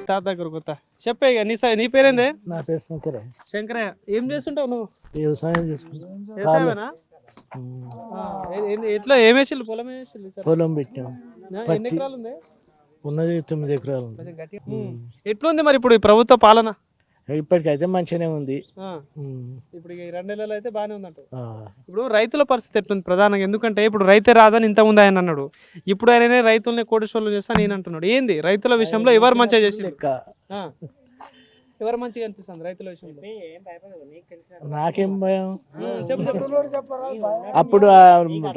తాత దగ్గర కొత్త చెప్పే ఇక నీ పేరేందే? నా పేరు శంకరయ్య. శంకరయ్య. ఏం చేస్తుంటావు నువ్వు? వ్యవసాయం చేసుకుంటాం. వ్యవసాయమేనా? ఎట్లా ఏమేసిల్లు? పొలం ఏమేసిల్లు? పొలం పెట్టాం. ఎన్ని ఎకరాలు ఉంది? ఉన్నది 9 ఎకరాలు ఉంది. ఎట్లుంది మరి ఇప్పుడు ఈ ప్రభుత్వ పాలన? ఇప్పటికైతే మంచిగానే ఉంది. ఇప్పుడు ఈ 2 నెలలు అయితే బాగానే ఉందంట. ఇప్పుడు రైతుల పరిస్థితి ఎట్లుంది ప్రధానంగా? ఎందుకంటే ఇప్పుడు రైతే రాజని ఇంత ముందు ఆయన అన్నాడు, ఇప్పుడు ఆయననే రైతుల్ని కోటీశ్వరులు చేస్తా నేను అంటున్నాడు. ఏంది రైతుల విషయంలో ఎవరు మంచిగా చేసి ఎవరు మంచిగా అనిపిస్తుంది రైతుల విషయంలో? నాకేం భయం. అప్పుడు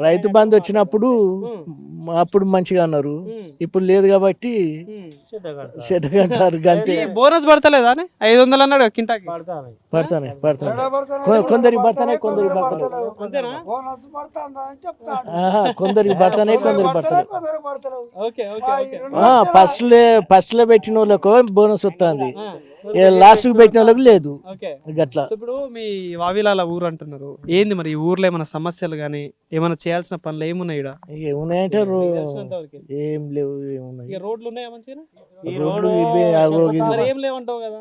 రైతు బంధు వచ్చినప్పుడు అప్పుడు మంచిగా అన్నారు, ఇప్పుడు లేదు కాబట్టి చెడ్డగంటారు. గంతే. బోనస్ పడతలేదా? 500 అన్నాడు కింటాకి. పడతానే కొందరికి పడతానే కొందరికి పడతలేదు. కొందరికి పడతానే కొందరికి పడతలేదు. ఫస్ట్ లో పెట్టిన వాళ్ళకు బోనస్ వస్తుంది, లాస్ట్ కు పెట్టిన వాళ్ళకి లేదు. గట్లా. ఇప్పుడు మీ వావిలాల ఊరు అంటున్నారు, ఏంది మరి ఈ ఊర్లో ఏమైనా సమస్యలు గానీ ఏమైనా చేయాల్సిన పనులు ఏమున్నాయి? ఏమున్నాయంటే ఏం లేవు. ఏమున్నాయి? రోడ్లు ఉన్నాయా మంచిగా? ఏం లేవంటావు కదా.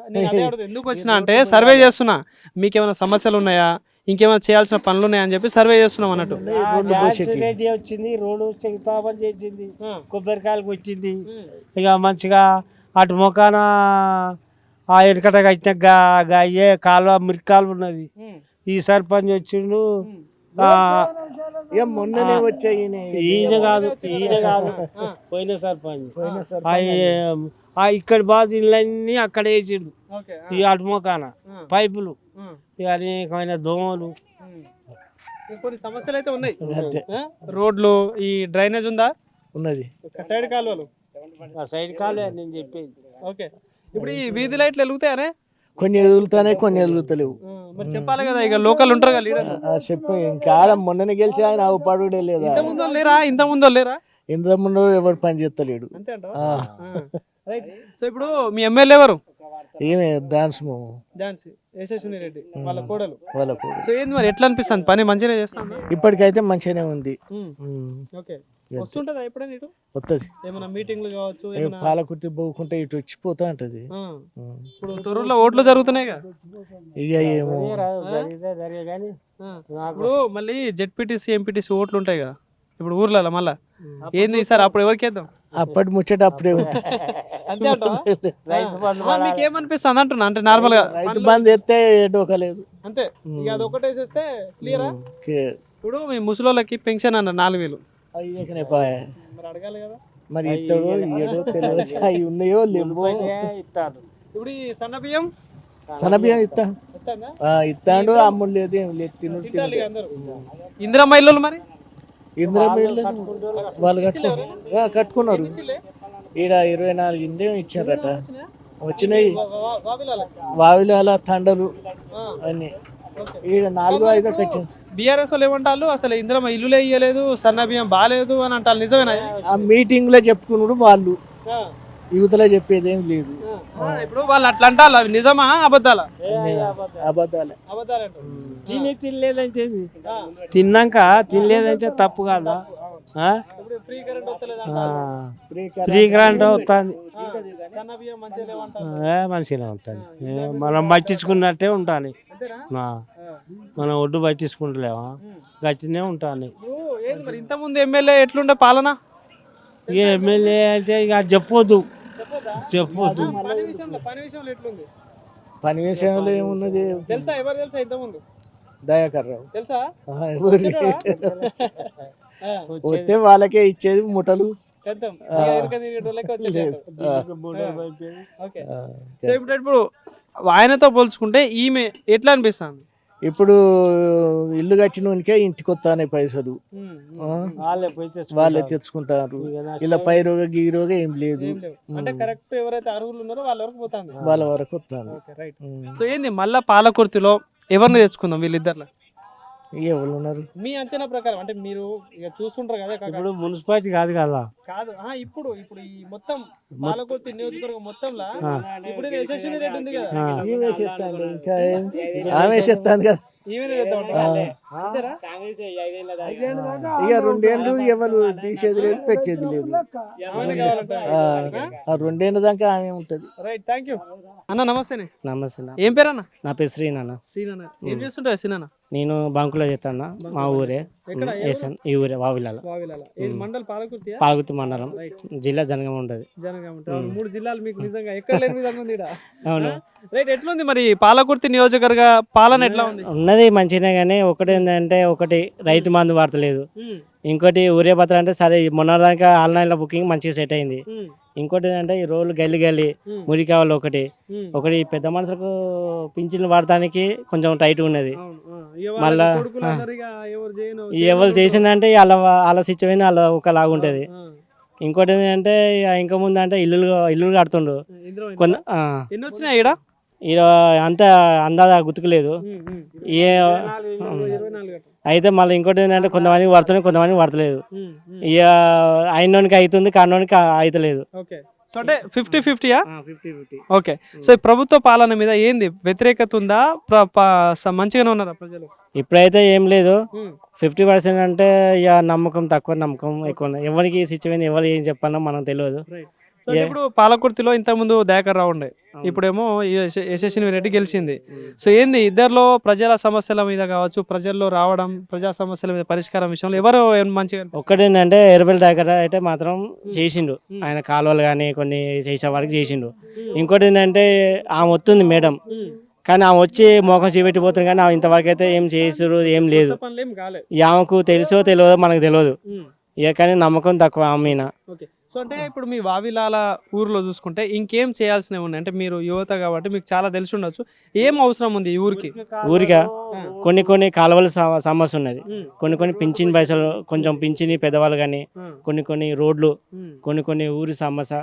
ఎందుకు వచ్చినా అంటే సర్వే చేస్తున్నా, మీకేమైనా సమస్యలు ఉన్నాయా, ఇంకేమైనా చేయాల్సిన పనులు ఉన్నాయా అని చెప్పి సర్వే చేస్తున్నాం అన్నట్టు. వచ్చింది, రోడ్డు శంకుస్థాపన చేసింది, కొబ్బరికాయలకు వచ్చింది. ఇక మంచిగా అటు మొకాన ఆ ఎనకట కట్టిన ఏ కాలువ మురికాలువ ఉన్నది. ఈ సర్పంచ్ వచ్చిండు, మొన్ననే వచ్చాయి. ఈయన కాదు పోయిన సర్పంచ్. ఇక్కడ బాధ ఇళ్ళన్నీ అక్కడ వేసిండు. ఈ అటు మొకాన పైపులు, అనేకమైన దోమలు, కొన్ని సమస్యలు అయితే ఉన్నాయి. రోడ్లు, ఈ డ్రైనేజ్ ఉందా? ఉన్నది. సైడ్ కాలువలు, సైడ్ కాలువ నేను చెప్పేది. ఓకే. ఇప్పుడు ఈ వీధి లైట్లు వెలుగుతాయనే? కొన్ని ఎదుగుతానే, కొన్ని ఎదుగుతలేవు. మరి చెప్పాలి కదా, ఇక లోకల్ ఉంటారు కదా లీడర్. చెప్పి ఇంకా మొన్ననే గెలిచి ఆయన పడుడే లేదా? ఇంత ముందు లేరా? ఇంత ముందు ఎవరు పని చేస్తలేడు. అంతే అంట. సో ఇప్పుడు మీ ఎమ్మెల్యే ఎవరు? ఏమే డాన్స్ యశస్విని రెడ్డి వాళ్ళ కోడలు. సో ఏంది మరి ఎట్లా అనిపిస్తుంది? పని మంచిగా చేస్తాను? ఇప్పటికైతే మంచిగానే ఉంది. ఓకే. వస్తుంటదా ఎప్పుడైనా ఇటు? వస్తుంది. ఏమైనా మీటింగ్లు కావచ్చు, పాలకుర్తి పోకుంటే ఇటు వచ్చిపోతా ఉంటది. ఇప్పుడు తొర్రూరులో ఓట్లు జరుగుతున్నాయి కదా. ఇక ఏమో ఇప్పుడు మళ్ళీ జెడ్పీటీసీ ఎంపీటీసీ ఓట్లు ఉంటాయి కదా ఇప్పుడు ఊర్లలో. మళ్ళా ఏంది సార్ అప్పుడు ఎవరికి వేద్దాం? అప్పటి ముచ్చట అప్పుడే ఉంటుంది. మీకేమనిపిస్తుంది అంటున్నా? అంటే నార్మల్ గా రైతు బంధు ఎత్తే డోకలేదు అంతే, ఇక అది ఒకటి వేసేస్తే క్లియరా? ఇప్పుడు మీ ముసలోళ్ళకి పెన్షన్ అన్న 4000 మరి అడగాలి కదా. మరి ఇస్తాడో ఇయ్యడో తెలియదు. అవి ఉన్నాయో లేవో. ఇప్పుడు ఈ సన్నబియ్యం ఇస్తాడు. అమ్ముడు లేదు, ఏం లేదు. తిను ఇందిరమ్మ ఇల్లు మరి వాళ్ళు కట్టుకున్నారు. ఈడ 24 ఇండే ఇచ్చారట. వచ్చినాయి వావిలాల తండలు అన్ని. ఈడ 4-5 కట్టింది. బీఆర్ఎస్ వాళ్ళు ఏమంటారు, అసలు ఇందిరమ్మ ఇల్లులే ఇయ్యలేదు, సన్న బియ్యం బాగాలేదు అని అంటారు. నిజమేనా? ఆ మీటింగ్ లో చెప్పుకున్నాడు వాళ్ళు, యువతలో చెప్పేది ఏం లేదు. ఇప్పుడు వాళ్ళు అట్లా అంటారు, అవి నిజమా అబద్ధాలా? అబద్ధాలే. తినలేదంటే తిన్నాక తినలేదంటే తప్పు కాదా? ఫ్రీ కరెంట్ వస్తుంది, మంచిగానే ఉంటుంది. మనం పట్టించుకున్నట్టే ఉంటాను. మనం ఒడ్డు పట్టించుకుంటలేమా? గట్టినే ఉంటాను. ఇంత ముందు ఎమ్మెల్యే ఎట్లుండే పాలన? ఇక ఎమ్మెల్యే అంటే ఇక చెప్పొద్దు. పని విషయంలో ఏమున్నది తెలుసా? ఎవరు తెలుసా ఇంత ముందు? దయాకర్ రావు తెలుసా? వస్తే వాళ్ళకే ఇచ్చేది ముఠలు. ఇప్పుడు ఆయనతో పోల్చుకుంటే ఈమె ఎట్లా అనిపిస్తుంది? ఇప్పుడు ఇల్లు కట్టినోనికే ఇంటికి వస్తానే పైసలు, వాళ్ళే తెచ్చుకుంటారు. ఇలా పై రోగ గీ రోగ ఏం లేదు. కరెక్ట్ ఎవరైతే అర్హులు ఉన్నారో వాళ్ళ వరకు వస్తాను. సో ఏంది మళ్ళా పాలకుర్తిలో ఎవరిని తెచ్చుకుందాం వీళ్ళిద్దరు? ఎవరు ఉన్నారు మీ అంచనా ప్రకారం? అంటే మీరు ఇక చూస్తుంటారు కదా. ఇప్పుడు మున్సిపాలిటీ కాదు కదా. కాదు, ఇప్పుడు ఈ మొత్తం పాలకుర్తి నియోజకవర్గం మొత్తంలో ఇప్పుడు యశస్విని రెడ్డి ఉంది కదా, ఆమె చెప్తాను కదా. ఈమెనే చేద్దాం ఆ. అంటారా? అంతేనా? ఇక 2 ఏళ్ళు ఎవరు తీసేది లేదు పెట్టేది లేదు. ఆమెనే కావాలంటారా? ఆ 2 ఏళ్ళ దాకా ఆమె ఉంటది. రైట్, థ్యాంక్ యూ అన్న. నమస్తేనే. నమస్తే ఏం పేరు అన్న? నా పేరు శ్రీనాన్న. సీనన్న. ఏం చేస్తుంటావు సీనన్న? నేను బంకులో చేస్తాను. మా ఊరే ఎక్కడ? వేసాను. ఈ ఊరే వావిలాల వావిలాల. ఏది మండల్ పాలకుర్తియా? పాల్గుత్తి మండలం జిల్లా జనగం ఉంటది. జనగా ఉంటారు. 3 జిల్లాలు మీకు నిజంగా ఎక్కడ లేని విధంగా ఉంది ఈడ. అవును, రైట్, ఎట్లుంది మరి పాలకుర్తి నియోజకవర్గ పాలన ఎట్లా ఉంది? ఉన్నది మంచిగానే, కానీ ఒకటి ఏంటంటే ఒకటి రైతు మందు వాడతలేదు. ఇంకోటి ఊరే పత్ర అంటే సరే మొన్నదాకా ఆన్లైన్లో బుకింగ్ మంచిగా సెట్ అయింది. ఇంకోటి ఏంటంటే ఈ రోజులు గల్లి గల్లి మురికావాలి ఒకటి పెద్ద మనుషులకు పింఛన్లు వాడటానికి కొంచెం టైట్ ఉన్నది. మళ్ళా ఎవరు చేసిందంటే వాళ్ళ సిచ్యువేషన్ వాళ్ళ ఒకలాగా ఉంటుంది. ఇంకోటి ఏంటంటే ఇంకా ముందు అంటే ఇల్లు కడుతుండ్రు కొంత ఎన్ని వచ్చినాయి ఈడ? ఈడ అంత అందాజ గుర్తుకులేదు. ఏ అయితే మళ్ళీ ఇంకోటి ఏంటంటే కొంతమందికి పడుతున్నాయి, కొంతమందికి పడతలేదు. ఇక అయినోనికి అవుతుంది, కానోనికి అవుతలేదు. సో అంటే 50-50యా? ఓకే. సో ఈ ప్రభుత్వ పాలన మీద ఏంది వ్యతిరేకత ఉందా? మంచిగానే ఉన్నారా ప్రజలు? ఇప్పుడైతే ఏం లేదు. 50% అంటే ఇక నమ్మకం తక్కువ, నమ్మకం ఎక్కువ. ఎవరికి సిచ్యువేషన్ ఎవరు ఏం చెప్పాలో మనకు తెలియదు. సో ఇప్పుడు పాలకుర్తిలో ఇంత ముందు దయాకర్ రావు ఉండే, ఇప్పుడేమో యశస్విని రెడ్డి గెలిచింది. సో ఏంది ఇద్దరిలో ప్రజల సమస్యల మీద కావచ్చు, ప్రజల్లో రావడం, ప్రజా సమస్యల మీద పరిష్కారం విషయంలో ఎవరు మంచిగా? ఒక్కటేంటంటే ఎర్రబెల్లి దయాకర్ అయితే మాత్రం చేసిండు. ఆయన కాలువలు కానీ కొన్ని చేసే వరకు చేసిండు. ఇంకోటి ఏంటంటే ఆమె వస్తుంది మేడం, కానీ ఆమె వచ్చి మోకం చూపెట్టిపోతుంది, కానీ ఆమె ఇంతవరకు అయితే ఏం చేసారు ఏం లేదు. ఆమెకు తెలుసో తెలియదో మనకు తెలియదు. ఇక కానీ నమ్మకం తక్కువ ఆమె మీద. సో అంటే ఇప్పుడు మీ వావిలాల ఊర్లో చూసుకుంటే ఇంకేం చేయాల్సినవి ఉన్నాయి? అంటే మీరు యువత కాబట్టి మీకు చాలా తెలిసి ఉండొచ్చు. ఏం అవసరం ఉంది ఈ ఊరిగా? కొన్ని కాలువల సమస్య ఉన్నది. కొన్ని పింఛన్ పైసలు, కొంచెం పింఛని పెద్దవాళ్ళు కానీ, కొన్ని రోడ్లు, కొన్ని ఊరి సమస్య,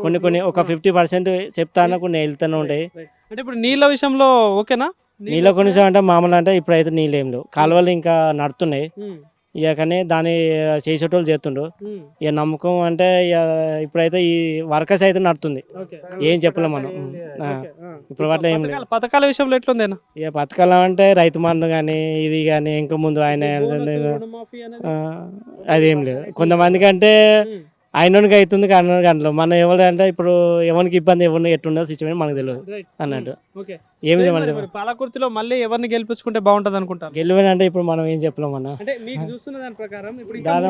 కొన్ని ఒక 50% చెప్తాను, కొన్ని వెళ్తూనే ఉంటాయి. అంటే ఇప్పుడు నీళ్ళ విషయంలో ఓకేనా? నీళ్ళ కొంచెం అంటే మామూలు అంటే ఇప్పుడైతే నీళ్ళు ఏం లేవు, కాలువలు ఇంకా నడుతున్నాయి. ఇక కానీ దాన్ని చేసేటోళ్ళు చేస్తుండ్రు. ఇక నమ్మకం అంటే ఇప్పుడైతే ఈ వర్కర్స్ అయితే నడుతుంది, ఏం చెప్పలేం మనం. ఇప్పుడు అట్లా ఏం లేదు. పథకాల విషయంలో ఎట్లుందేనా? ఇక పథకాలు అంటే రైతు మందు కానీ ఇది కానీ, ఇంకా ముందు ఆయన అదేం లేదు. కొంతమందికి అంటే ఆయనకి అవుతుంది, కానోనికి అంటలో మన ఎవరు అంటే ఇప్పుడు ఎవరికి ఇబ్బంది, ఎవరిని ఎట్లుండో సిచ్యువేషన్ మనకు తెలియదు అన్నట్టు. ఏం చెప్పాలి? పాలకుర్తిలో మళ్ళీ ఎవరిని గెలిపించుకుంటే బాగుంటది అనుకుంటారు? గెలివని అంటే ఇప్పుడు మనం ఏం చెప్పలేం అన్న. దాని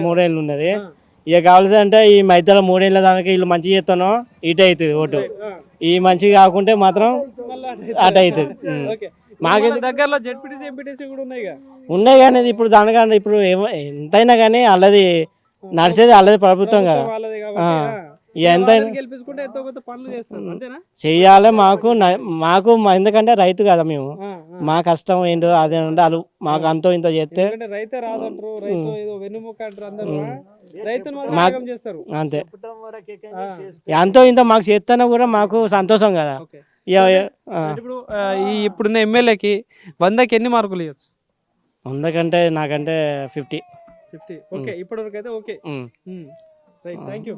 3 ఏళ్ళు ఉన్నది. ఇక కావాల్సి అంటే ఈ మధ్యలో 3 ఏళ్ళ దానికి వీళ్ళు మంచిగా చేస్తానో ఇటు అవుతుంది ఓటు, ఈ మంచిగా కాకుంటే మాత్రం అటు అవుతుంది. మాకు దగ్గరలో జెడ్పీటీసీ, ఎంపీటీసీ కూడా ఉన్నాయి కానీ ఇప్పుడు దానికన్నా ఇప్పుడు ఎంతైనా కానీ వాళ్ళది నడిచేది వాళ్ళది ప్రభుత్వం కదా. చెయ్యాలి మాకు ఎందుకంటే రైతు కదా మేము, మా కష్టం ఏంటో అదే అంటే వాళ్ళు మాకు అంతో ఇంత చేస్తే అంతే. అంతో ఇంత మాకు చేస్తేనే కూడా మాకు సంతోషం కదా. ఇప్పుడున్న ఎమ్మెల్యేకి 100కి ఎన్ని మార్కులు ఇవ్వచ్చు? 100 కంటే నాకంటే 50. ఓకే, ఇప్పటివరకు అయితే ఓకే. Right, thank you.